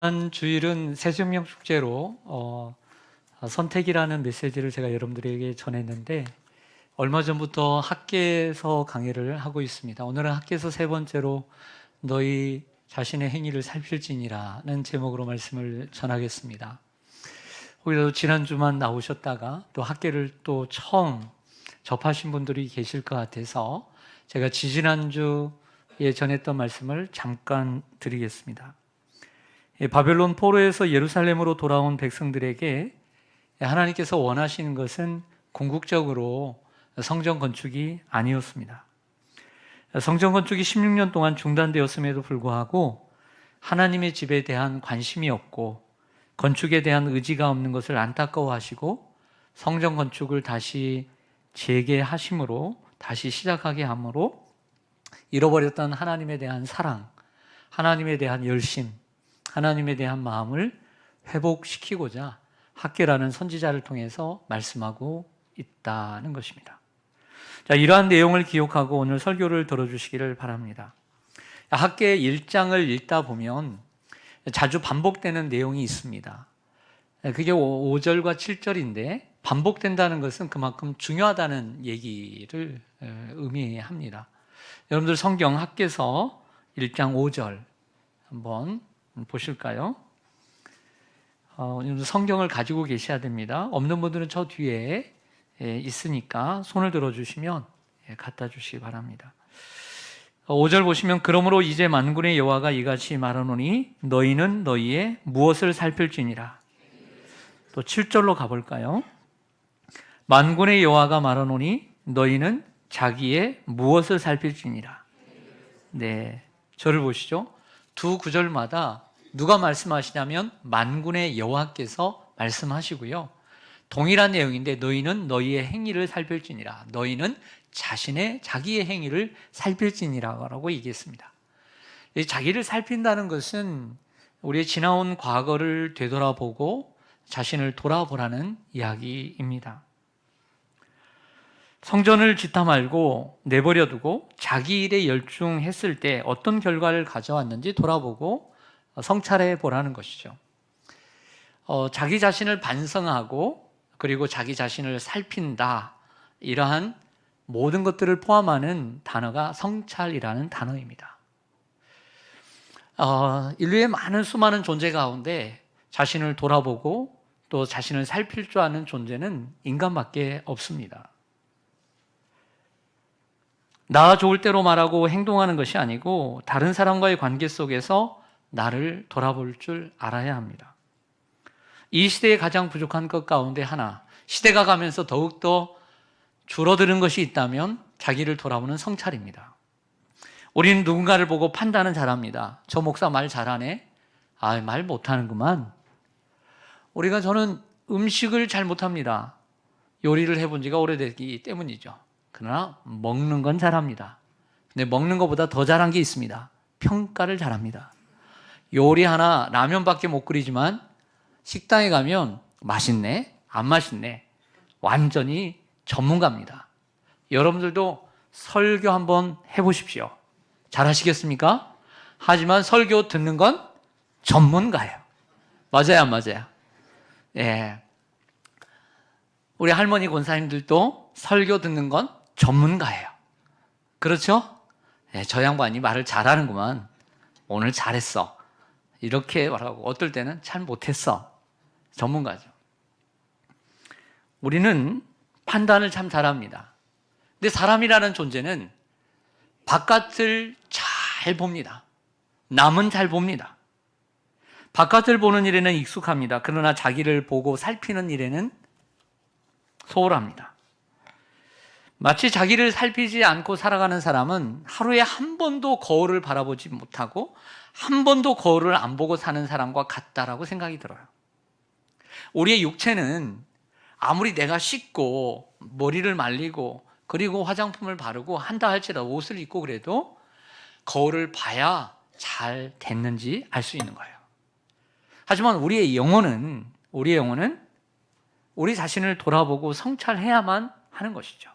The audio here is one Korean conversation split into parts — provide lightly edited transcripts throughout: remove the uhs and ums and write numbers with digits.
지난 주일은 새생명 축제로 선택이라는 메시지를 제가 여러분들에게 전했는데, 얼마 전부터 학계에서 강의를 하고 있습니다. 오늘은 학계에서 세 번째로 너희 자신의 행위를 살필지니라는 제목으로 말씀을 전하겠습니다. 혹여라도 지난주만 나오셨다가 또 학계를 또 처음 접하신 분들이 계실 것 같아서 제가 지지난주에 전했던 말씀을 잠깐 드리겠습니다. 바벨론 포로에서 예루살렘으로 돌아온 백성들에게 하나님께서 원하시는 것은 궁극적으로 성전 건축이 아니었습니다. 성전 건축이 16년 동안 중단되었음에도 불구하고 하나님의 집에 대한 관심이 없고 건축에 대한 의지가 없는 것을 안타까워하시고 성전 건축을 다시 재개하심으로, 다시 시작하게 함으로 잃어버렸던 하나님에 대한 사랑, 하나님에 대한 열심, 하나님에 대한 마음을 회복시키고자 학계라는 선지자를 통해서 말씀하고 있다는 것입니다. 자, 이러한 내용을 기억하고 오늘 설교를 들어주시기를 바랍니다. 학계 1장을 읽다 보면 자주 반복되는 내용이 있습니다. 그게 5절과 7절인데 반복된다는 것은 그만큼 중요하다는 얘기를 의미합니다. 여러분들 성경 학계서 1장 5절 한번 보실까요? 성경을 가지고 계셔야 됩니다. 없는 분들은 저 뒤에 있으니까 손을 들어주시면 갖다 주시기 바랍니다. 5절 보시면 그러므로 이제 만군의 여호와가 이같이 말하노니 너희는 너희의 무엇을 살필지니라. 또 7절로 가볼까요? 만군의 여호와가 말하노니 너희는 자기의 무엇을 살필지니라. 네, 저를 보시죠. 두 구절마다 누가 말씀하시냐면 만군의 여호와께서 말씀하시고요. 동일한 내용인데 너희는 너희의 행위를 살필지니라. 너희는 자기의 행위를 살필지니라고 얘기했습니다. 자기를 살핀다는 것은 우리의 지나온 과거를 되돌아보고 자신을 돌아보라는 이야기입니다. 성전을 짓다 말고 내버려두고 자기 일에 열중했을 때 어떤 결과를 가져왔는지 돌아보고 성찰해 보라는 것이죠. 자기 자신을 반성하고 그리고 자기 자신을 살핀다, 이러한 모든 것들을 포함하는 단어가 성찰이라는 단어입니다. 인류의 많은 수많은 존재 가운데 자신을 돌아보고 또 자신을 살필 줄 아는 존재는 인간밖에 없습니다. 나 좋을 대로 말하고 행동하는 것이 아니고 다른 사람과의 관계 속에서 나를 돌아볼 줄 알아야 합니다. 이 시대에 가장 부족한 것 가운데 하나, 시대가 가면서 더욱더 줄어드는 것이 있다면 자기를 돌아보는 성찰입니다. 우리는 누군가를 보고 판단은 잘합니다. 저 목사 말 잘하네? 말 못하는구만. 저는 음식을 잘 못합니다. 요리를 해본 지가 오래됐기 때문이죠. 그러나 먹는 건 잘합니다. 근데 먹는 것보다 더 잘한 게 있습니다. 평가를 잘합니다. 요리 하나, 라면밖에 못 끓이지만 식당에 가면 맛있네, 안 맛있네, 완전히 전문가입니다. 여러분들도 설교 한번 해보십시오. 잘하시겠습니까? 하지만 설교 듣는 건 전문가예요. 맞아요, 안 맞아요? 예. 우리 할머니 권사님들도 설교 듣는 건 전문가예요. 그렇죠? 네, 저 양반이 말을 잘하는구만. 오늘 잘했어. 이렇게 말하고 어떨 때는 잘 못했어. 전문가죠. 우리는 판단을 참 잘합니다. 근데 사람이라는 존재는 바깥을 잘 봅니다. 남은 잘 봅니다. 바깥을 보는 일에는 익숙합니다. 그러나 자기를 보고 살피는 일에는 소홀합니다. 마치 자기를 살피지 않고 살아가는 사람은 하루에 한 번도 거울을 바라보지 못하고 한 번도 거울을 안 보고 사는 사람과 같다라고 생각이 들어요. 우리의 육체는 아무리 내가 씻고 머리를 말리고 그리고 화장품을 바르고 한다 할지라도 옷을 입고 그래도 거울을 봐야 잘 됐는지 알 수 있는 거예요. 하지만 우리의 영혼은 우리 자신을 돌아보고 성찰해야만 하는 것이죠.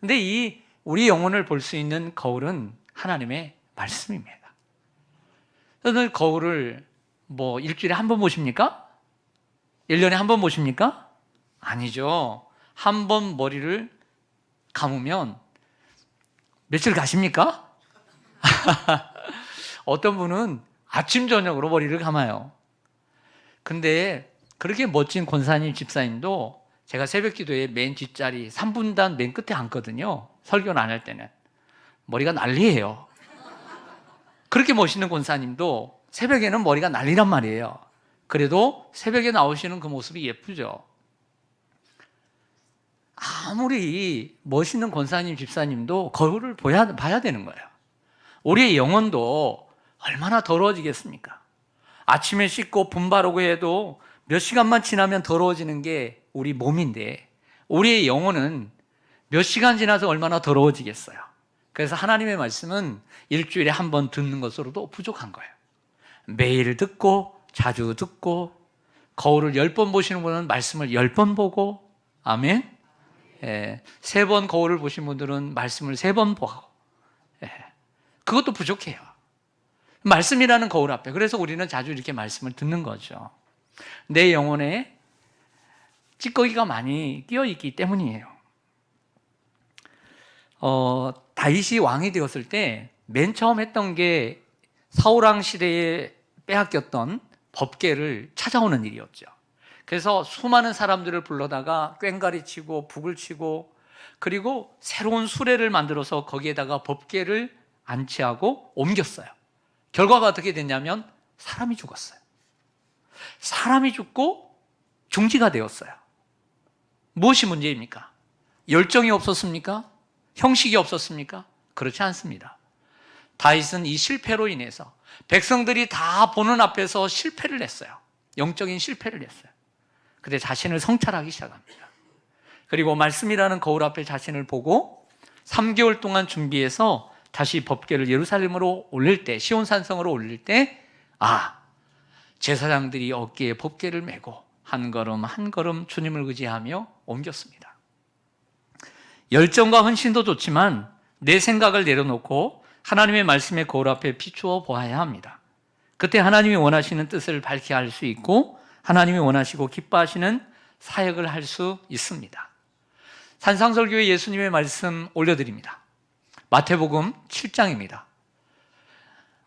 근데 우리 영혼을 볼 수 있는 거울은 하나님의 말씀입니다. 저는 거울을 뭐 일주일에 한 번 모십니까? 1년에 한 번 모십니까? 아니죠. 한 번 머리를 감으면 며칠 가십니까? 어떤 분은 아침 저녁으로 머리를 감아요. 근데 그렇게 멋진 권사님 집사님도 제가 새벽 기도에 맨 뒷자리 3분단 맨 끝에 앉거든요. 설교는 안 할 때는. 머리가 난리예요. 그렇게 멋있는 권사님도 새벽에는 머리가 난리란 말이에요. 그래도 새벽에 나오시는 그 모습이 예쁘죠. 아무리 멋있는 권사님, 집사님도 거울을 봐야 되는 거예요. 우리의 영혼도 얼마나 더러워지겠습니까? 아침에 씻고 분바르고 해도 몇 시간만 지나면 더러워지는 게 우리 몸인데 우리의 영혼은 몇 시간 지나서 얼마나 더러워지겠어요. 그래서 하나님의 말씀은 일주일에 한 번 듣는 것으로도 부족한 거예요. 매일 듣고 자주 듣고 거울을 10번 보시는 분은 말씀을 10번 보고 아멘. 3번 거울을 보신 분들은 말씀을 3번 보고 그것도 부족해요. 말씀이라는 거울 앞에. 그래서 우리는 자주 이렇게 말씀을 듣는 거죠. 내 영혼에 찌꺼기가 많이 끼어있기 때문이에요. 다윗이 왕이 되었을 때 맨 처음 했던 게 사울왕 시대에 빼앗겼던 법궤를 찾아오는 일이었죠. 그래서 수많은 사람들을 불러다가 꽹과리 치고 북을 치고 그리고 새로운 수레를 만들어서 거기에다가 법궤를 안치하고 옮겼어요. 결과가 어떻게 됐냐면 사람이 죽었어요. 사람이 죽고 중지가 되었어요. 무엇이 문제입니까? 열정이 없었습니까? 형식이 없었습니까? 그렇지 않습니다. 다윗은 이 실패로 인해서 백성들이 다 보는 앞에서 실패를 했어요. 영적인 실패를 했어요. 그때 자신을 성찰하기 시작합니다. 그리고 말씀이라는 거울 앞에 자신을 보고 3개월 동안 준비해서 다시 법궤를 예루살렘으로 올릴 때, 시온산성으로 올릴 때 제사장들이 어깨에 법궤를 메고 한 걸음 한 걸음 주님을 의지하며 옮겼습니다. 열정과 헌신도 좋지만 내 생각을 내려놓고 하나님의 말씀의 거울 앞에 비추어 보아야 합니다. 그때 하나님이 원하시는 뜻을 밝게 할 수 있고 하나님이 원하시고 기뻐하시는 사역을 할 수 있습니다. 산상설교에 예수님의 말씀 올려드립니다. 마태복음 7장입니다.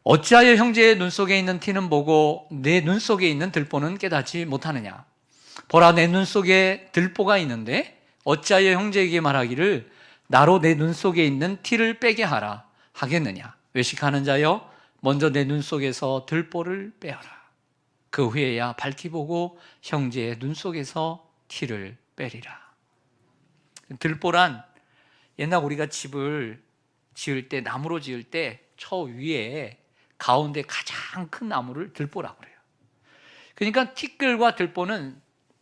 어찌하여 형제의 눈 속에 있는 티는 보고 내 눈 속에 있는 들보는 깨닫지 못하느냐? 보라, 내 눈 속에 들보가 있는데 어찌하여 형제에게 말하기를 나로 내 눈 속에 있는 티를 빼게 하라 하겠느냐? 외식하는 자여, 먼저 내 눈 속에서 들보를 빼어라. 그 후에야 밝히 보고 형제의 눈 속에서 티를 빼리라. 들보란 옛날 우리가 집을 지을 때, 나무로 지을 때 저 위에 가운데 가장 큰 나무를 들보라고 그래요. 그러니까 티끌과 들보는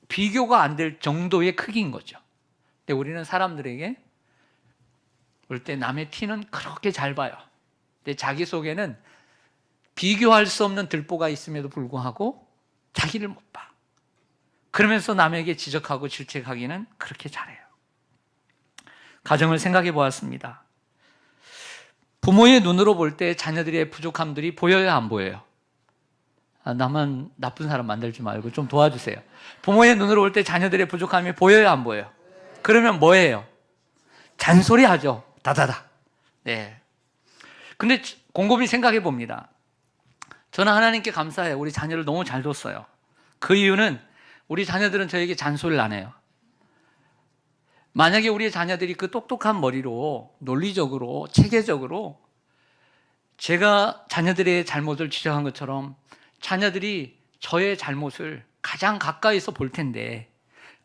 비교가 안 될 정도의 크기인 거죠. 근데 우리는 사람들에게 볼 때 남의 티는 그렇게 잘 봐요. 근데 자기 속에는 비교할 수 없는 들보가 있음에도 불구하고 자기를 못 봐. 그러면서 남에게 지적하고 질책하기는 그렇게 잘해요. 가정을 생각해 보았습니다. 부모의 눈으로 볼 때 자녀들의 부족함들이 보여요, 안 보여요? 나만 나쁜 사람 만들지 말고 좀 도와주세요. 부모의 눈으로 볼 때 자녀들의 부족함이 보여요, 안 보여요? 그러면 뭐예요? 잔소리하죠. 다다다. 네. 근데 곰곰이 생각해 봅니다. 저는 하나님께 감사해요. 우리 자녀를 너무 잘 뒀어요. 그 이유는 우리 자녀들은 저에게 잔소리를 안 해요. 만약에 우리 자녀들이 그 똑똑한 머리로 논리적으로 체계적으로 제가 자녀들의 잘못을 지적한 것처럼 자녀들이 저의 잘못을 가장 가까이서 볼 텐데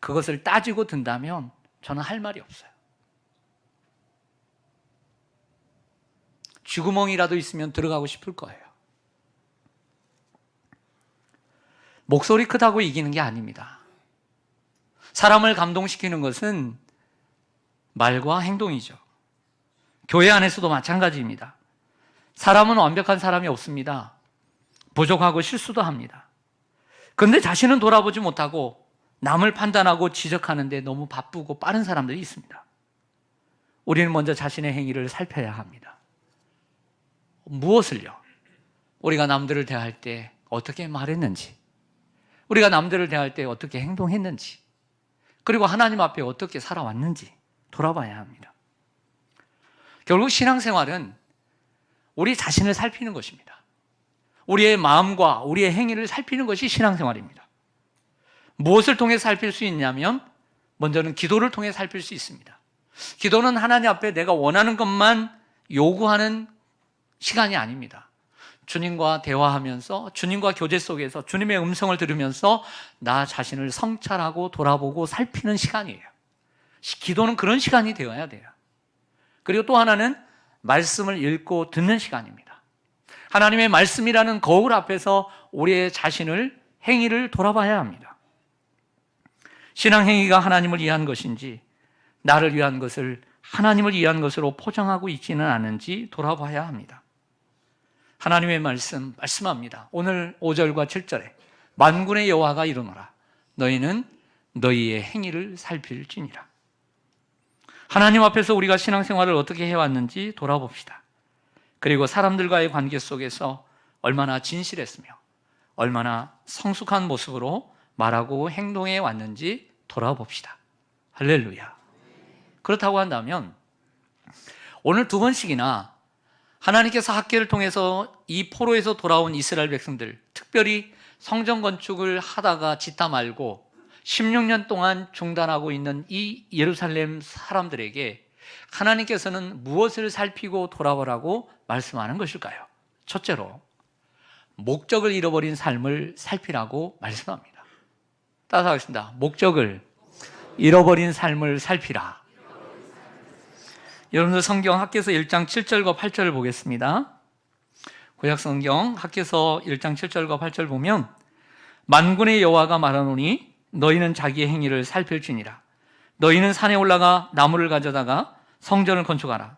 그것을 따지고 든다면 저는 할 말이 없어요. 쥐구멍이라도 있으면 들어가고 싶을 거예요. 목소리 크다고 이기는 게 아닙니다. 사람을 감동시키는 것은 말과 행동이죠. 교회 안에서도 마찬가지입니다. 사람은 완벽한 사람이 없습니다. 부족하고 실수도 합니다. 그런데 자신은 돌아보지 못하고 남을 판단하고 지적하는데 너무 바쁘고 빠른 사람들이 있습니다. 우리는 먼저 자신의 행위를 살펴야 합니다. 무엇을요? 우리가 남들을 대할 때 어떻게 말했는지, 우리가 남들을 대할 때 어떻게 행동했는지, 그리고 하나님 앞에 어떻게 살아왔는지 돌아봐야 합니다. 결국 신앙생활은 우리 자신을 살피는 것입니다. 우리의 마음과 우리의 행위를 살피는 것이 신앙생활입니다. 무엇을 통해 살필 수 있냐면 먼저는 기도를 통해 살필 수 있습니다. 기도는 하나님 앞에 내가 원하는 것만 요구하는 시간이 아닙니다. 주님과 대화하면서 주님과 교제 속에서 주님의 음성을 들으면서 나 자신을 성찰하고 돌아보고 살피는 시간이에요. 기도는 그런 시간이 되어야 돼요. 그리고 또 하나는 말씀을 읽고 듣는 시간입니다. 하나님의 말씀이라는 거울 앞에서 우리의 자신을, 행위를 돌아봐야 합니다. 신앙 행위가 하나님을 위한 것인지 나를 위한 것을 하나님을 위한 것으로 포장하고 있지는 않은지 돌아봐야 합니다. 하나님의 말씀합니다. 오늘 5절과 7절에 만군의 여호와가 이르노라 너희는 너희의 행위를 살필지니라. 하나님 앞에서 우리가 신앙생활을 어떻게 해왔는지 돌아봅시다. 그리고 사람들과의 관계 속에서 얼마나 진실했으며 얼마나 성숙한 모습으로 말하고 행동해 왔는지 돌아봅시다. 할렐루야. 그렇다고 한다면 오늘 2번씩이나 하나님께서 학계를 통해서 이 포로에서 돌아온 이스라엘 백성들, 특별히 성전 건축을 하다가 짓다 말고 16년 동안 중단하고 있는 이 예루살렘 사람들에게 하나님께서는 무엇을 살피고 돌아보라고 말씀하는 것일까요? 첫째로 목적을 잃어버린 삶을 살피라고 말씀합니다. 따라하겠습니다. 목적을 잃어버린 삶을 살피라. 여러분들 성경 학개서 1장 7절과 8절을 보겠습니다. 구약 성경 학개서 1장 7절과 8절 보면 만군의 여호와가 말하노니 너희는 자기의 행위를 살필지니라. 너희는 산에 올라가 나무를 가져다가 성전을 건축하라.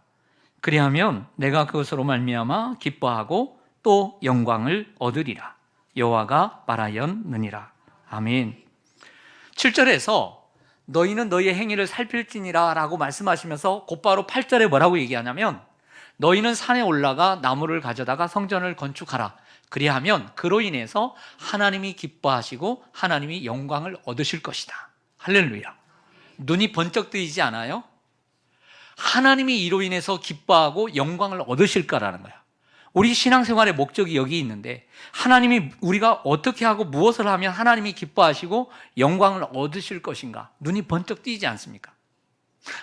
그리하면 내가 그것으로 말미암아 기뻐하고 또 영광을 얻으리라. 여호와가 말하였느니라. 아멘. 7절에서 너희는 너희의 행위를 살필지니라 라고 말씀하시면서 곧바로 8절에 뭐라고 얘기하냐면 너희는 산에 올라가 나무를 가져다가 성전을 건축하라. 그리하면 그로 인해서 하나님이 기뻐하시고 하나님이 영광을 얻으실 것이다. 할렐루야. 눈이 번쩍 뜨이지 않아요? 하나님이 이로 인해서 기뻐하고 영광을 얻으실까라는 거야. 우리 신앙생활의 목적이 여기 있는데 하나님이 우리가 어떻게 하고 무엇을 하면 하나님이 기뻐하시고 영광을 얻으실 것인가? 눈이 번쩍 뜨이지 않습니까?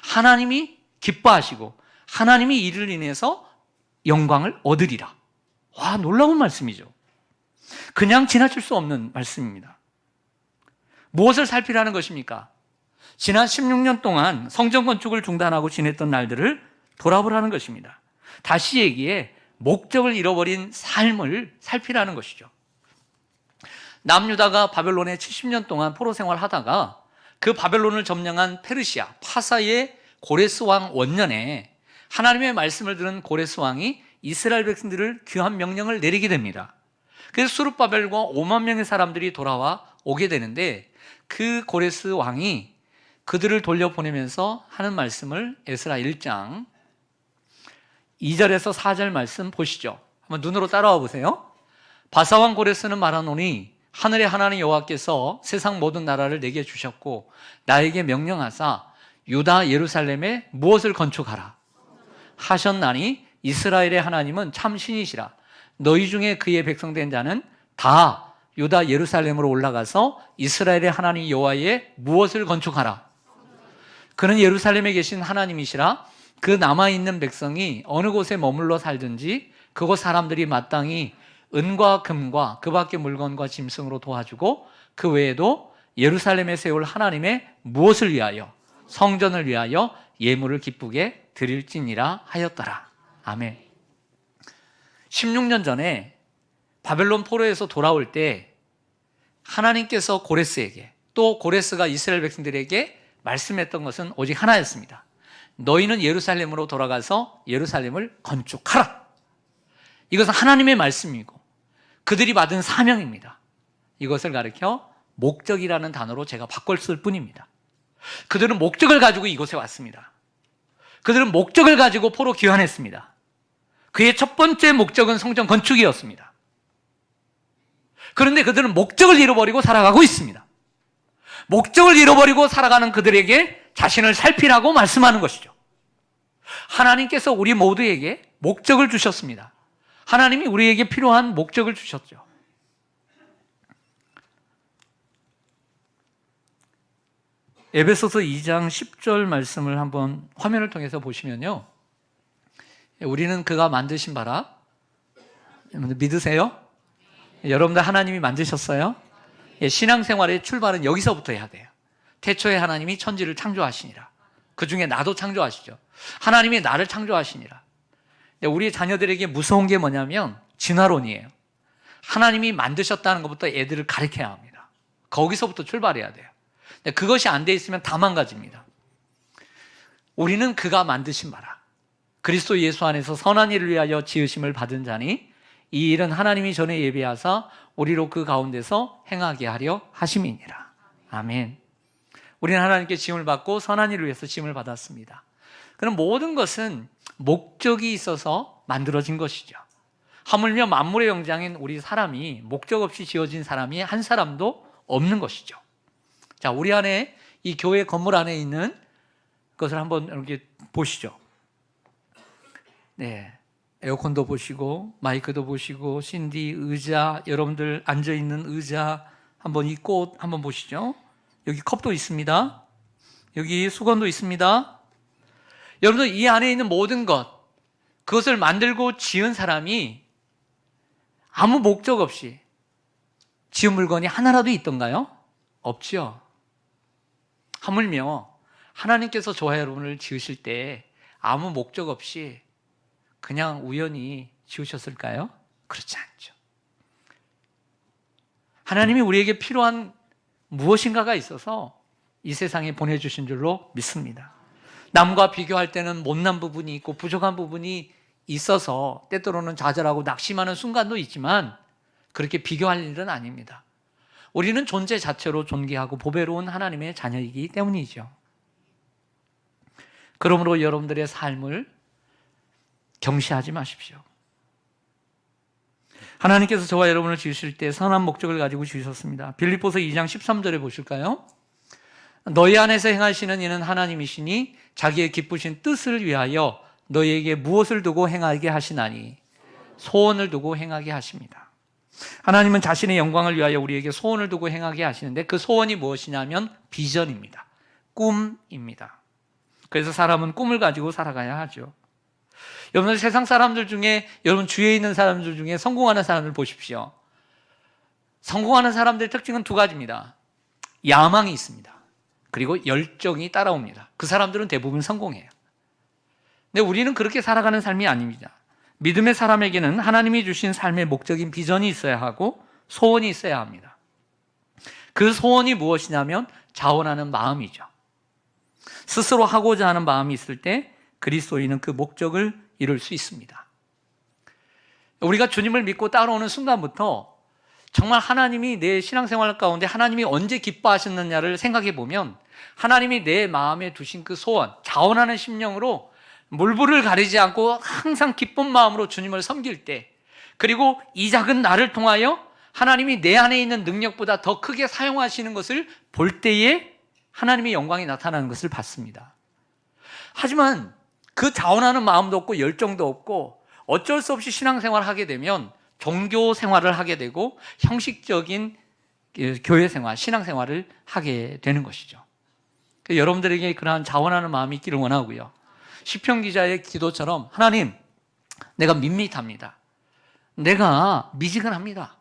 하나님이 기뻐하시고 하나님이 이를 인해서 영광을 얻으리라. 와, 놀라운 말씀이죠. 그냥 지나칠 수 없는 말씀입니다. 무엇을 살피라는 것입니까? 지난 16년 동안 성전 건축을 중단하고 지냈던 날들을 돌아보라는 것입니다. 다시 얘기해 목적을 잃어버린 삶을 살피라는 것이죠. 남유다가 바벨론에 70년 동안 포로 생활하다가 그 바벨론을 점령한 페르시아 파사의 고레스 왕 원년에 하나님의 말씀을 들은 고레스 왕이 이스라엘 백성들을 귀환 명령을 내리게 됩니다. 그래서 수룹바벨과 5만 명의 사람들이 돌아와 오게 되는데 그 고레스 왕이 그들을 돌려보내면서 하는 말씀을 에스라 1장 2절에서 4절 말씀 보시죠. 한번 눈으로 따라와 보세요. 바사왕 고레스는 말하노니 하늘의 하나님 여호와께서 세상 모든 나라를 내게 주셨고 나에게 명령하사 유다 예루살렘에 무엇을 건축하라 하셨나니 이스라엘의 하나님은 참 신이시라. 너희 중에 그의 백성된 자는 다 유다 예루살렘으로 올라가서 이스라엘의 하나님 여호와의 무엇을 건축하라. 그는 예루살렘에 계신 하나님이시라. 그 남아있는 백성이 어느 곳에 머물러 살든지 그곳 사람들이 마땅히 은과 금과 그 밖의 물건과 짐승으로 도와주고 그 외에도 예루살렘에 세울 하나님의 무엇을 위하여 성전을 위하여 예물을 기쁘게 드릴지니라 하였더라. 아멘. 16년 전에 바벨론 포로에서 돌아올 때 하나님께서 고레스에게 또 고레스가 이스라엘 백성들에게 말씀했던 것은 오직 하나였습니다. 너희는 예루살렘으로 돌아가서 예루살렘을 건축하라. 이것은 하나님의 말씀이고 그들이 받은 사명입니다. 이것을 가리켜 목적이라는 단어로 제가 바꿨을 뿐입니다. 그들은 목적을 가지고 이곳에 왔습니다. 그들은 목적을 가지고 포로 귀환했습니다. 그의 첫 번째 목적은 성전 건축이었습니다. 그런데 그들은 목적을 잃어버리고 살아가고 있습니다. 목적을 잃어버리고 살아가는 그들에게 자신을 살피라고 말씀하는 것이죠. 하나님께서 우리 모두에게 목적을 주셨습니다. 하나님이 우리에게 필요한 목적을 주셨죠. 에베소서 2장 10절 말씀을 한번 화면을 통해서 보시면요, 우리는 그가 만드신 바라. 믿으세요? 여러분들 하나님이 만드셨어요? 신앙생활의 출발은 여기서부터 해야 돼요. 태초에 하나님이 천지를 창조하시니라. 그 중에 나도 창조하시죠. 하나님이 나를 창조하시니라. 우리 자녀들에게 무서운 게 뭐냐면 진화론이에요. 하나님이 만드셨다는 것부터 애들을 가르쳐야 합니다. 거기서부터 출발해야 돼요. 그것이 안 돼 있으면 다 망가집니다. 우리는 그가 만드신 바라. 그리스도 예수 안에서 선한 일을 위하여 지으심을 받은 자니 이 일은 하나님이 전에 예비하사 우리로 그 가운데서 행하게 하려 하심이니라. 아멘. 우리는 하나님께 지음을 받고 선한 일을 위해서 지음을 받았습니다. 그럼 모든 것은 목적이 있어서 만들어진 것이죠. 하물며 만물의 영장인 우리 사람이 목적 없이 지어진 사람이 한 사람도 없는 것이죠. 자, 우리 안에 이 교회 건물 안에 있는 것을 한번 이렇게 보시죠. 네, 에어컨도 보시고 마이크도 보시고 신디 의자, 여러분들 앉아 있는 의자, 한번 이 꽃 한번 보시죠. 여기 컵도 있습니다. 여기 수건도 있습니다. 여러분들 이 안에 있는 모든 것, 그것을 만들고 지은 사람이 아무 목적 없이 지은 물건이 하나라도 있던가요? 없지요. 하물며 하나님께서 저와 여러분을 지으실 때 아무 목적 없이 그냥 우연히 지으셨을까요? 그렇지 않죠. 하나님이 우리에게 필요한 무엇인가가 있어서 이 세상에 보내주신 줄로 믿습니다. 남과 비교할 때는 못난 부분이 있고 부족한 부분이 있어서 때때로는 좌절하고 낙심하는 순간도 있지만 그렇게 비교할 일은 아닙니다. 우리는 존재 자체로 존귀하고 보배로운 하나님의 자녀이기 때문이죠. 그러므로 여러분들의 삶을 경시하지 마십시오. 하나님께서 저와 여러분을 지으실 때 선한 목적을 가지고 지으셨습니다. 빌립보서 2장 13절에 보실까요? 너희 안에서 행하시는 이는 하나님이시니 자기의 기쁘신 뜻을 위하여 너희에게 무엇을 두고 행하게 하시나니 소원을 두고 행하게 하십니다. 하나님은 자신의 영광을 위하여 우리에게 소원을 두고 행하게 하시는데 그 소원이 무엇이냐면 비전입니다. 꿈입니다. 그래서 사람은 꿈을 가지고 살아가야 하죠. 여러분 세상 사람들 중에 여러분 주위에 있는 사람들 중에 성공하는 사람들 보십시오. 성공하는 사람들의 특징은 두 가지입니다. 야망이 있습니다. 그리고 열정이 따라옵니다. 그 사람들은 대부분 성공해요. 근데 우리는 그렇게 살아가는 삶이 아닙니다. 믿음의 사람에게는 하나님이 주신 삶의 목적인 비전이 있어야 하고 소원이 있어야 합니다. 그 소원이 무엇이냐면 자원하는 마음이죠. 스스로 하고자 하는 마음이 있을 때 그리스도인은 그 목적을 이룰 수 있습니다. 우리가 주님을 믿고 따라오는 순간부터 정말 하나님이 내 신앙생활 가운데 하나님이 언제 기뻐하셨느냐를 생각해 보면 하나님이 내 마음에 두신 그 소원, 자원하는 심령으로 물불을 가리지 않고 항상 기쁜 마음으로 주님을 섬길 때, 그리고 이 작은 나를 통하여 하나님이 내 안에 있는 능력보다 더 크게 사용하시는 것을 볼 때에 하나님의 영광이 나타나는 것을 봤습니다. 하지만 그 자원하는 마음도 없고 열정도 없고 어쩔 수 없이 신앙생활을 하게 되면 종교 생활을 하게 되고 형식적인 교회 생활, 신앙생활을 하게 되는 것이죠. 여러분들에게 그러한 자원하는 마음이 있기를 원하고요. 시편 기자의 기도처럼 하나님, 내가 밋밋합니다. 내가 미지근합니다.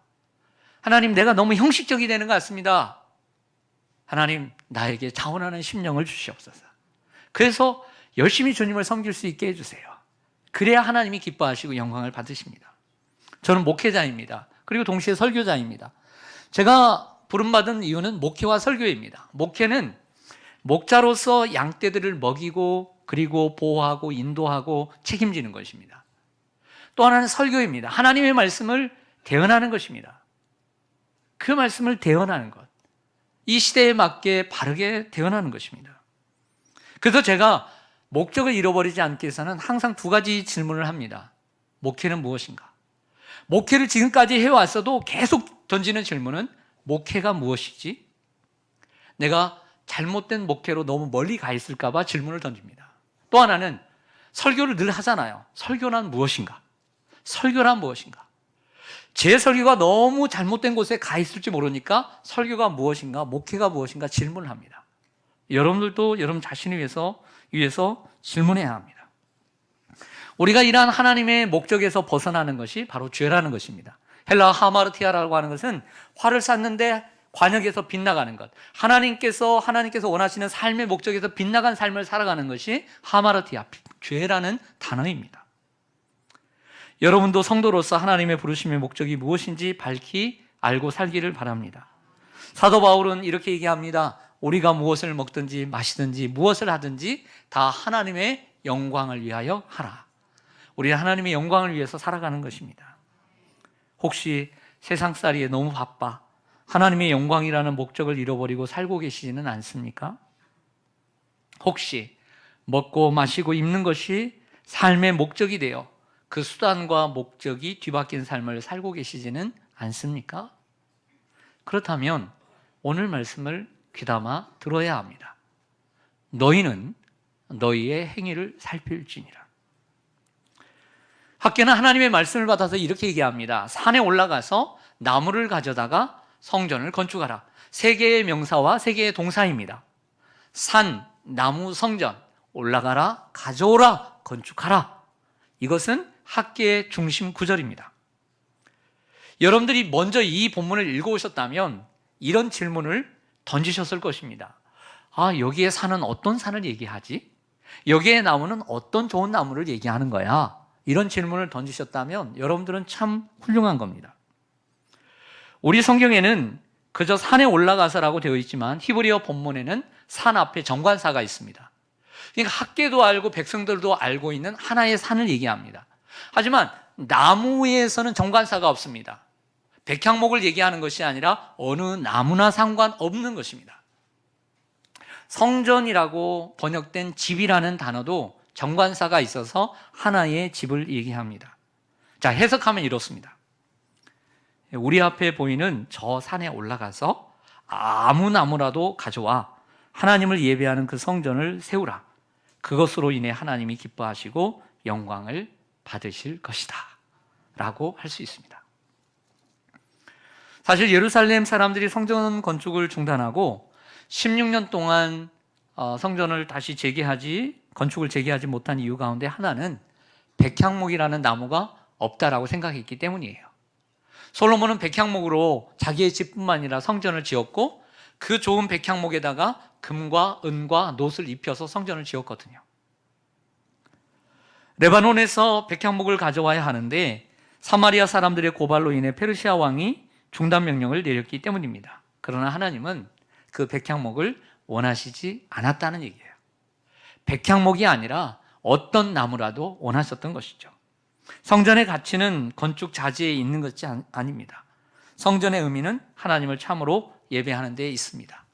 하나님, 내가 너무 형식적이 되는 것 같습니다. 하나님, 나에게 자원하는 심령을 주시옵소서. 그래서 열심히 주님을 섬길 수 있게 해주세요. 그래야 하나님이 기뻐하시고 영광을 받으십니다. 저는 목회자입니다. 그리고 동시에 설교자입니다. 제가 부름받은 이유는 목회와 설교입니다. 목회는 목자로서 양떼들을 먹이고 그리고 보호하고 인도하고 책임지는 것입니다. 또 하나는 설교입니다. 하나님의 말씀을 대언하는 것입니다. 그 말씀을 대언하는 것, 이 시대에 맞게 바르게 대언하는 것입니다. 그래서 제가 목적을 잃어버리지 않기 위해서는 항상 두 가지 질문을 합니다. 목회는 무엇인가? 목회를 지금까지 해왔어도 계속 던지는 질문은 목회가 무엇이지? 내가 잘못된 목회로 너무 멀리 가 있을까 봐 질문을 던집니다. 또 하나는 설교를 늘 하잖아요. 설교란 무엇인가? 설교란 무엇인가? 제 설교가 너무 잘못된 곳에 가 있을지 모르니까 설교가 무엇인가, 목회가 무엇인가 질문을 합니다. 여러분들도 여러분 자신을 위해서 질문해야 합니다. 우리가 이러한 하나님의 목적에서 벗어나는 것이 바로 죄라는 것입니다. 헬라 하마르티아라고 하는 것은 활을 쐈는데 관역에서 빗나가는 것, 하나님께서 원하시는 삶의 목적에서 빗나간 삶을 살아가는 것이 하마르티아, 죄라는 단어입니다. 여러분도 성도로서 하나님의 부르심의 목적이 무엇인지 밝히 알고 살기를 바랍니다. 사도 바울은 이렇게 얘기합니다. 우리가 무엇을 먹든지 마시든지 무엇을 하든지 다 하나님의 영광을 위하여 하라. 우리는 하나님의 영광을 위해서 살아가는 것입니다. 혹시 세상살이에 너무 바빠 하나님의 영광이라는 목적을 잃어버리고 살고 계시지는 않습니까? 혹시 먹고 마시고 입는 것이 삶의 목적이 되어 그 수단과 목적이 뒤바뀐 삶을 살고 계시지는 않습니까? 그렇다면 오늘 말씀을 귀담아 들어야 합니다. 너희는 너희의 행위를 살필지니라. 학개는 하나님의 말씀을 받아서 이렇게 얘기합니다. 산에 올라가서 나무를 가져다가 성전을 건축하라. 세 개의 명사와 세 개의 동사입니다. 산, 나무, 성전, 올라가라, 가져오라, 건축하라. 이것은 학개의 중심 구절입니다. 여러분들이 먼저 이 본문을 읽어오셨다면 이런 질문을 던지셨을 것입니다. 아, 여기에 산은 어떤 산을 얘기하지? 여기에 나무는 어떤 좋은 나무를 얘기하는 거야? 이런 질문을 던지셨다면 여러분들은 참 훌륭한 겁니다. 우리 성경에는 그저 산에 올라가서라고 되어 있지만 히브리어 본문에는 산 앞에 정관사가 있습니다. 그러니까 학계도 알고 백성들도 알고 있는 하나의 산을 얘기합니다. 하지만 나무에서는 정관사가 없습니다. 백향목을 얘기하는 것이 아니라 어느 나무나 상관없는 것입니다. 성전이라고 번역된 집이라는 단어도 정관사가 있어서 하나의 집을 얘기합니다. 자, 해석하면 이렇습니다. 우리 앞에 보이는 저 산에 올라가서 아무 나무라도 가져와 하나님을 예배하는 그 성전을 세우라. 그것으로 인해 하나님이 기뻐하시고 영광을 받으실 것이다 라고 할 수 있습니다. 사실 예루살렘 사람들이 성전 건축을 중단하고 16년 동안 성전을 다시 건축을 재개하지 못한 이유 가운데 하나는 백향목이라는 나무가 없다라고 생각했기 때문이에요. 솔로몬은 백향목으로 자기의 집뿐만 아니라 성전을 지었고 그 좋은 백향목에다가 금과 은과 놋을 입혀서 성전을 지었거든요. 레바논에서 백향목을 가져와야 하는데 사마리아 사람들의 고발로 인해 페르시아 왕이 중단 명령을 내렸기 때문입니다. 그러나 하나님은 그 백향목을 원하시지 않았다는 얘기예요. 백향목이 아니라 어떤 나무라도 원하셨던 것이죠. 성전의 가치는 건축 자재에 있는 것이 아닙니다. 성전의 의미는 하나님을 참으로 예배하는 데에 있습니다.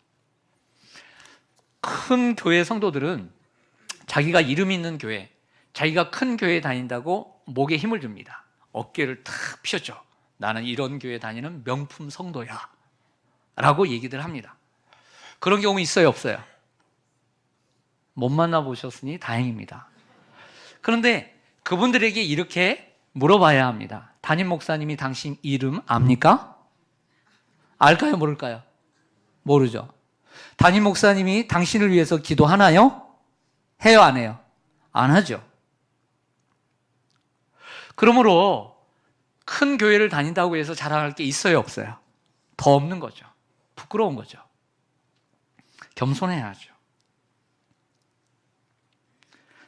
큰 교회 성도들은 자기가 이름 있는 교회, 자기가 큰 교회에 다닌다고 목에 힘을 줍니다. 어깨를 탁 펴죠. 나는 이런 교회 다니는 명품 성도야 라고 얘기들 합니다. 그런 경우 있어요, 없어요? 못 만나보셨으니 다행입니다. 그런데 그분들에게 이렇게 물어봐야 합니다. 담임 목사님이 당신 이름 압니까? 알까요, 모를까요? 모르죠. 담임 목사님이 당신을 위해서 기도하나요? 해요, 안 해요? 안 하죠. 그러므로 큰 교회를 다닌다고 해서 자랑할 게 있어요, 없어요? 더 없는 거죠. 부끄러운 거죠. 겸손해야죠.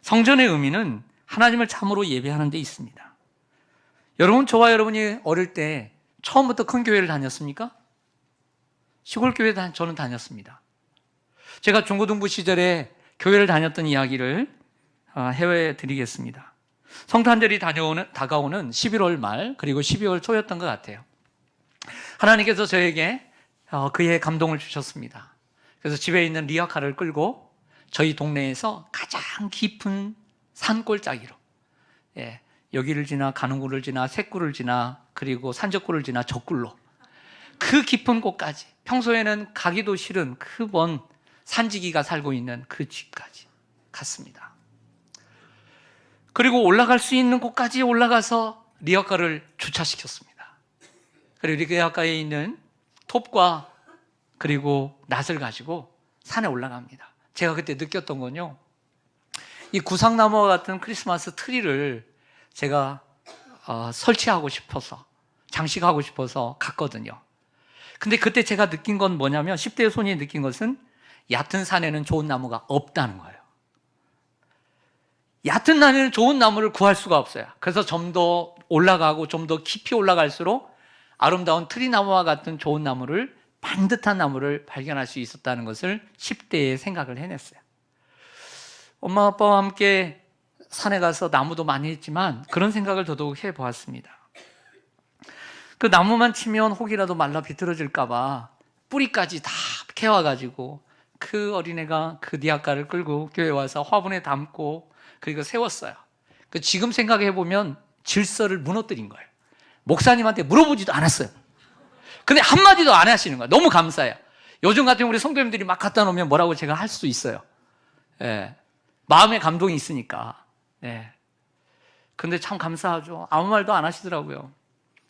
성전의 의미는 하나님을 참으로 예배하는 데 있습니다. 여러분, 저와 여러분이 어릴 때 처음부터 큰 교회를 다녔습니까? 시골 교회 저는 다녔습니다. 제가 중고등부 시절에 교회를 다녔던 이야기를 해드리겠습니다. 성탄절이 다가오는 11월 말 그리고 12월 초였던 것 같아요. 하나님께서 저에게 그의 감동을 주셨습니다. 그래서 집에 있는 리어카를 끌고 저희 동네에서 가장 깊은 산골짜기로 여기를 지나 가는구를 지나 샛구를 지나 그리고 산적구를 지나 적굴로 그 깊은 곳까지, 평소에는 가기도 싫은 그 먼 산지기가 살고 있는 그 집까지 갔습니다. 그리고 올라갈 수 있는 곳까지 올라가서 리어카를 주차시켰습니다. 그리고 리어카에 있는 톱과 그리고 낫을 가지고 산에 올라갑니다. 제가 그때 느꼈던 건요, 이 구상나무와 같은 크리스마스 트리를 제가 설치하고 싶어서, 장식하고 싶어서 갔거든요. 근데 그때 제가 느낀 건 뭐냐면, 10대 손이 느낀 것은 얕은 산에는 좋은 나무가 없다는 거예요. 얕은 산에는 좋은 나무를 구할 수가 없어요. 그래서 좀 더 올라가고 좀 더 깊이 올라갈수록 아름다운 트리나무와 같은 좋은 나무를, 반듯한 나무를 발견할 수 있었다는 것을 10대에 생각을 해냈어요. 엄마 아빠와 함께 산에 가서 나무도 많이 했지만 그런 생각을 더더욱 해보았습니다. 그 나무만 치면 혹이라도 말라 비틀어질까 봐 뿌리까지 다 캐와가지고 그 어린애가 그 리아카를 끌고 교회 와서 화분에 담고 그리고 세웠어요. 지금 생각해보면 질서를 무너뜨린 거예요. 목사님한테 물어보지도 않았어요. 근데 한마디도 안 하시는 거예요. 너무 감사해요. 요즘 같은 우리 성도님들이 막 갖다 놓으면 뭐라고 제가 할 수 있어요. 예. 마음의 감동이 있으니까. 예. 근데 참 감사하죠. 아무 말도 안 하시더라고요.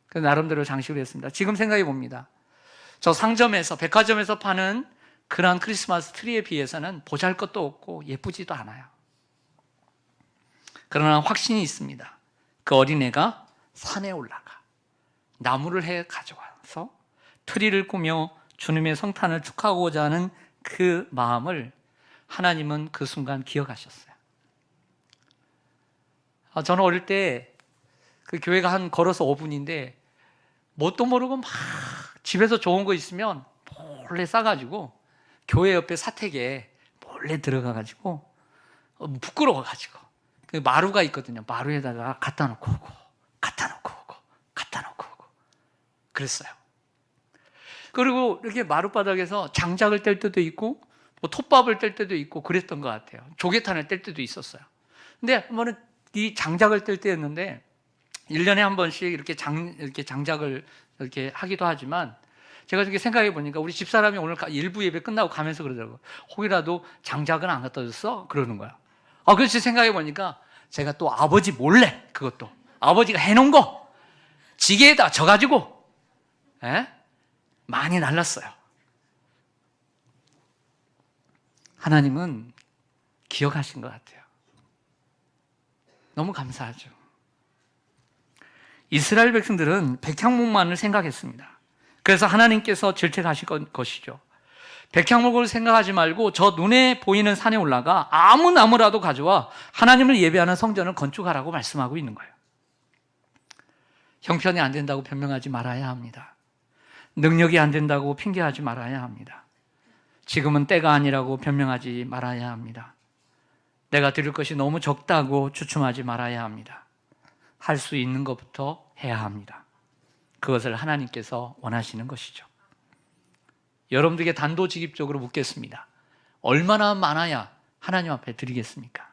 그래서 나름대로 장식을 했습니다. 지금 생각해 봅니다. 저 상점에서, 백화점에서 파는 그런 크리스마스 트리에 비해서는 보잘것도 없고 예쁘지도 않아요. 그러나 확신이 있습니다. 그 어린애가 산에 올라가 나무를 해 가져와서 트리를 꾸며 주님의 성탄을 축하하고자 하는 그 마음을 하나님은 그 순간 기억하셨어요. 저는 어릴 때 그 교회가 한 걸어서 5분인데 뭣도 모르고 막 집에서 좋은 거 있으면 몰래 싸가지고 교회 옆에 사택에 몰래 들어가가지고 부끄러워가지고 그 마루가 있거든요. 마루에다가 갖다 놓고 오고 갖다 놓고 오고 갖다 놓고 오고 그랬어요. 그리고 이렇게 마룻바닥에서 장작을 뗄 때도 있고 뭐 톱밥을 뗄 때도 있고 그랬던 것 같아요. 조개탄을 뗄 때도 있었어요. 근데 한 번은 이 장작을 뗄 때였는데 1년에 한 번씩 이렇게 장작을 이렇게 하기도 하지만 제가 이렇게 생각해 보니까 우리 집사람이 오늘 일부 예배 끝나고 가면서 그러더라고요. 혹이라도 장작은 안 갖다 줬어? 그러는 거야. 그래서 생각해 보니까 제가 또 아버지 몰래 그것도 아버지가 해놓은 거 지게에다 져가지고 많이 날랐어요. 하나님은 기억하신 것 같아요. 너무 감사하죠. 이스라엘 백성들은 백향목만을 생각했습니다. 그래서 하나님께서 질책하실 것이죠. 백향목을 생각하지 말고 저 눈에 보이는 산에 올라가 아무 나무라도 가져와 하나님을 예배하는 성전을 건축하라고 말씀하고 있는 거예요. 형편이 안 된다고 변명하지 말아야 합니다. 능력이 안 된다고 핑계하지 말아야 합니다. 지금은 때가 아니라고 변명하지 말아야 합니다. 내가 드릴 것이 너무 적다고 주춤하지 말아야 합니다. 할 수 있는 것부터 해야 합니다. 그것을 하나님께서 원하시는 것이죠. 여러분들에게 단도직입적으로 묻겠습니다. 얼마나 많아야 하나님 앞에 드리겠습니까?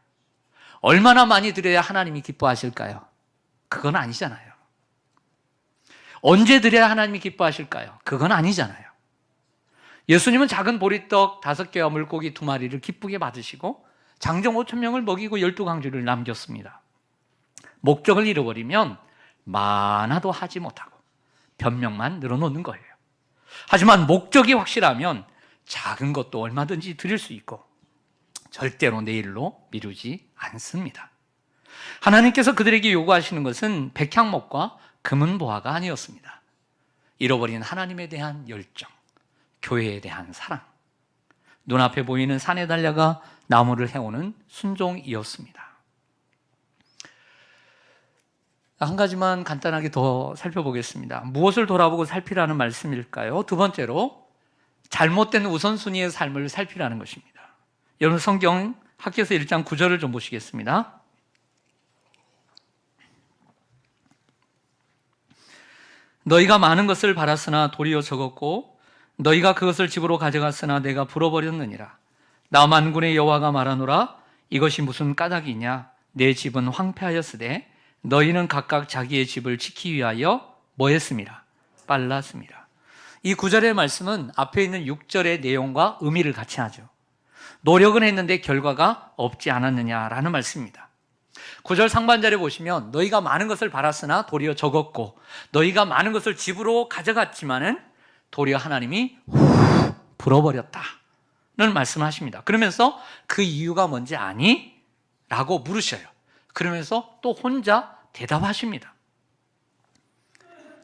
얼마나 많이 드려야 하나님이 기뻐하실까요? 그건 아니잖아요. 언제 드려야 하나님이 기뻐하실까요? 그건 아니잖아요. 예수님은 작은 보리떡 5개와 물고기 2마리를 기쁘게 받으시고 장정 5,000명을 먹이고 12강주를 남겼습니다. 목적을 잃어버리면 많아도 하지 못하고 변명만 늘어놓는 거예요. 하지만 목적이 확실하면 작은 것도 얼마든지 드릴 수 있고 절대로 내일로 미루지 않습니다. 하나님께서 그들에게 요구하시는 것은 백향목과 금은보화가 아니었습니다. 잃어버린 하나님에 대한 열정, 교회에 대한 사랑, 눈앞에 보이는 산에 달려가 나무를 해오는 순종이었습니다. 한 가지만 간단하게 더 살펴보겠습니다. 무엇을 돌아보고 살피라는 말씀일까요? 두 번째로 잘못된 우선순위의 삶을 살피라는 것입니다. 여러분 성경 학개서 1장 9절을 좀 보시겠습니다. 너희가 많은 것을 바랐으나 도리어 적었고 너희가 그것을 집으로 가져갔으나 내가 불어버렸느니라. 나 만군의 여호와가 말하노라. 이것이 무슨 까닭이냐? 내 집은 황폐하였으되 너희는 각각 자기의 집을 지키기 위하여 뭐 했습니다? 빨랐습니다. 이 9절의 말씀은 앞에 있는 6절의 내용과 의미를 같이 하죠. 노력은 했는데 결과가 없지 않았느냐라는 말씀입니다. 9절 상반절에 보시면 너희가 많은 것을 바랐으나 도리어 적었고 너희가 많은 것을 집으로 가져갔지만은 도리어 하나님이 불어버렸다는 말씀하십니다. 그러면서 그 이유가 뭔지 아니? 라고 물으셔요. 그러면서 또 혼자 대답하십니다.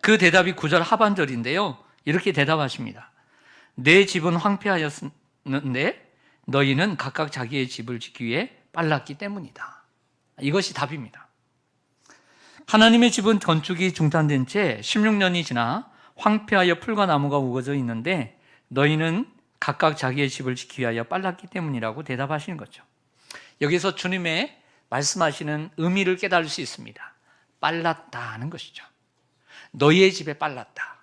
그 대답이 9절 하반절인데요. 이렇게 대답하십니다. 내 집은 황폐하였는데 너희는 각각 자기의 집을 지키기 위해 빨랐기 때문이다. 이것이 답입니다. 하나님의 집은 건축이 중단된 채 16년이 지나 황폐하여 풀과 나무가 우거져 있는데 너희는 각각 자기의 집을 지키기 위하여 빨랐기 때문이라고 대답하시는 거죠. 여기서 주님의 말씀하시는 의미를 깨달을 수 있습니다. 빨랐다는 것이죠. 너희의 집에 빨랐다.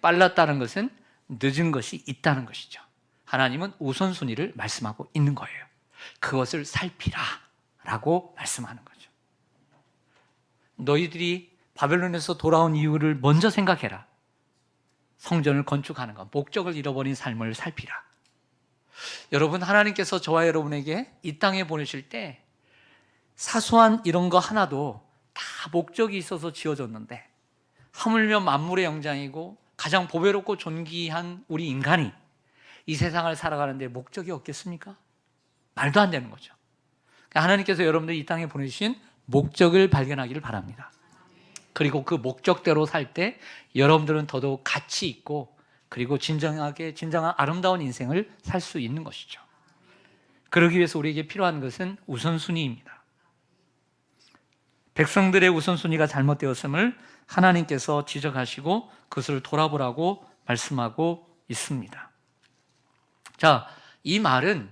빨랐다는 것은 늦은 것이 있다는 것이죠. 하나님은 우선순위를 말씀하고 있는 거예요. 그것을 살피라 라고 말씀하는 거죠. 너희들이 바벨론에서 돌아온 이유를 먼저 생각해라. 성전을 건축하는 것, 목적을 잃어버린 삶을 살피라. 여러분, 하나님께서 저와 여러분에게 이 땅에 보내실 때 사소한 이런 거 하나도 다 목적이 있어서 지어졌는데 하물며 만물의 영장이고 가장 보배롭고 존귀한 우리 인간이 이 세상을 살아가는데 목적이 없겠습니까? 말도 안 되는 거죠. 하나님께서 여러분들 이 땅에 보내주신 목적을 발견하기를 바랍니다. 그리고 그 목적대로 살 때 여러분들은 더더욱 가치 있고 그리고 진정한 아름다운 인생을 살 수 있는 것이죠. 그러기 위해서 우리에게 필요한 것은 우선순위입니다. 백성들의 우선순위가 잘못되었음을 하나님께서 지적하시고 그것을 돌아보라고 말씀하고 있습니다. 자, 이 말은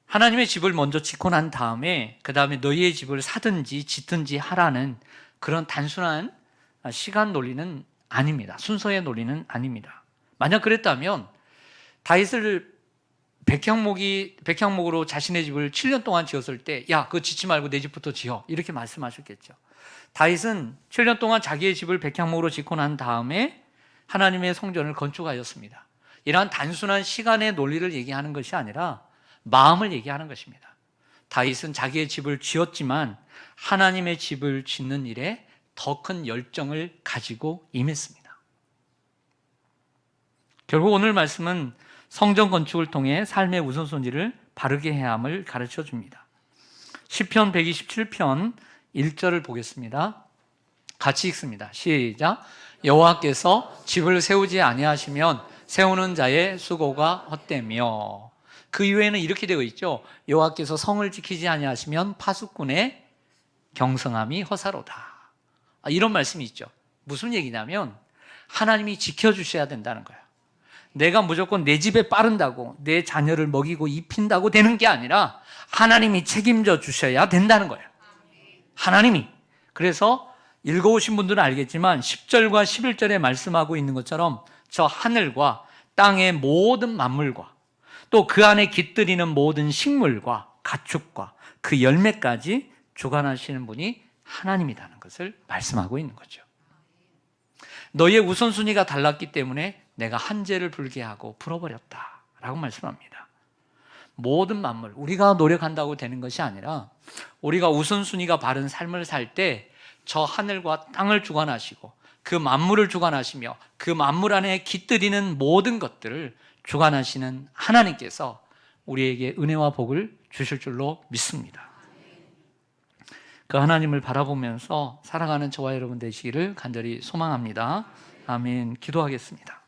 하나님의 집을 먼저 짓고 난 다음에 그 다음에 너희의 집을 사든지 짓든지 하라는 그런 단순한 시간 논리는 아닙니다. 순서의 논리는 아닙니다. 만약 그랬다면 다윗을 백향목으로 자신의 집을 7년 동안 지었을 때 야, 그거 짓지 말고 내 집부터 지어 이렇게 말씀하셨겠죠. 다윗은 7년 동안 자기의 집을 백향목으로 짓고 난 다음에 하나님의 성전을 건축하였습니다. 이러한 단순한 시간의 논리를 얘기하는 것이 아니라 마음을 얘기하는 것입니다. 다윗은 자기의 집을 지었지만 하나님의 집을 짓는 일에 더 큰 열정을 가지고 임했습니다. 결국 오늘 말씀은 성전 건축을 통해 삶의 우선순위를 바르게 해야 함을 가르쳐 줍니다. 시편 127편 1절을 보겠습니다. 같이 읽습니다. 시작. 여호와께서 집을 세우지 아니하시면 세우는 자의 수고가 헛되며. 그 이후에는 이렇게 되어 있죠. 여호와께서 성을 지키지 아니하시면 파수꾼의 경성함이 허사로다. 이런 말씀이 있죠. 무슨 얘기냐면 하나님이 지켜주셔야 된다는 거예요. 내가 무조건 내 집에 빠른다고 내 자녀를 먹이고 입힌다고 되는 게 아니라 하나님이 책임져 주셔야 된다는 거예요. 하나님이. 그래서 읽어오신 분들은 알겠지만 10절과 11절에 말씀하고 있는 것처럼 저 하늘과 땅의 모든 만물과 또 그 안에 깃들이는 모든 식물과 가축과 그 열매까지 주관하시는 분이 하나님이라는 것을 말씀하고 있는 거죠. 너희의 우선순위가 달랐기 때문에 내가 한죄를 불게 하고 풀어버렸다 라고 말씀합니다. 모든 만물, 우리가 노력한다고 되는 것이 아니라 우리가 우선순위가 바른 삶을 살 때 저 하늘과 땅을 주관하시고 그 만물을 주관하시며 그 만물 안에 깃들이는 모든 것들을 주관하시는 하나님께서 우리에게 은혜와 복을 주실 줄로 믿습니다. 그 하나님을 바라보면서 살아가는 저와 여러분 되시기를 간절히 소망합니다. 아멘. 기도하겠습니다.